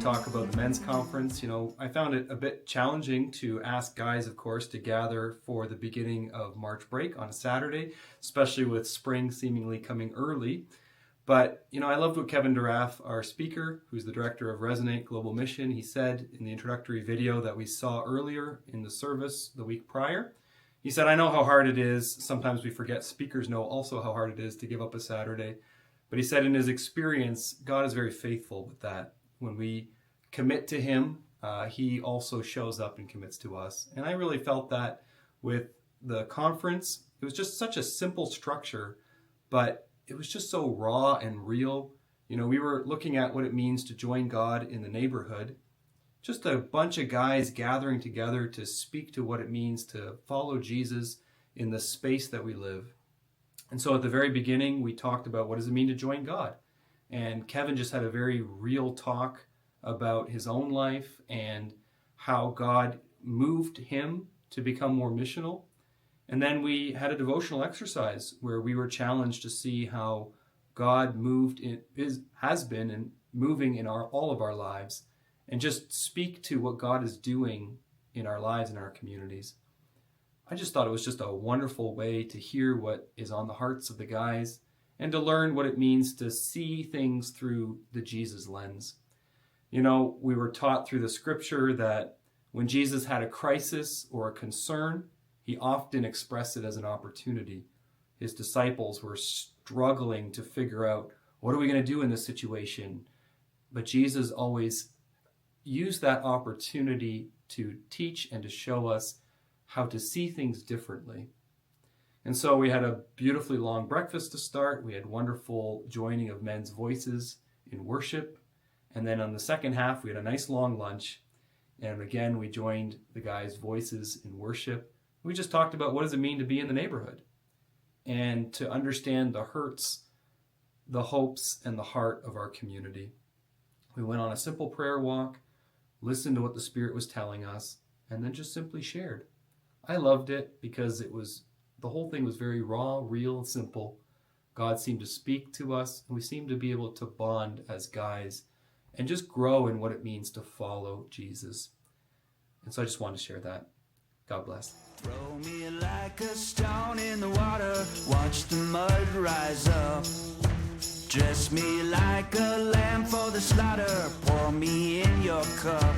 talk about the men's conference. I found it a bit challenging to ask guys, of course, to gather for the beginning of March break on a Saturday, especially with spring seemingly coming early. But, I loved what Kevin DeRaaf, our speaker, who's the director of Resonate Global Mission, he said in the introductory video that we saw earlier in the service the week prior. He said, I know how hard it is. Sometimes we forget. Speakers know also how hard it is to give up a Saturday. But he said in his experience, God is very faithful with that. When we commit to him, he also shows up and commits to us. And I really felt that with the conference. It was just such a simple structure, but it was just so raw and real. We were looking at what it means to join God in the neighborhood. Just a bunch of guys gathering together to speak to what it means to follow Jesus in the space that we live. And so at the very beginning, we talked about what does it mean to join God? And Kevin just had a very real talk about his own life and how God moved him to become more missional. And then we had a devotional exercise where we were challenged to see how God has been and moving in all of our lives, and just speak to what God is doing in our lives and our communities. I just thought it was just a wonderful way to hear what is on the hearts of the guys and to learn what it means to see things through the Jesus lens. We were taught through the scripture that when Jesus had a crisis or a concern, he often expressed it as an opportunity. His disciples were struggling to figure out, what are we going to do in this situation? But Jesus always used that opportunity to teach and to show us how to see things differently. And so we had a beautifully long breakfast to start. We had wonderful joining of men's voices in worship. And then on the second half, we had a nice long lunch. And again, we joined the guys' voices in worship. We just talked about what does it mean to be in the neighborhood and to understand the hurts, the hopes, and the heart of our community. We went on a simple prayer walk, listened to what the Spirit was telling us, and then just simply shared. I loved it because the whole thing was very raw, real, and simple. God seemed to speak to us, and we seemed to be able to bond as guys and just grow in what it means to follow Jesus. And so I just wanted to share that. God bless. Throw me like a stone in the water, watch the mud rise up. Dress me like a lamb for the slaughter, pour me in your cup.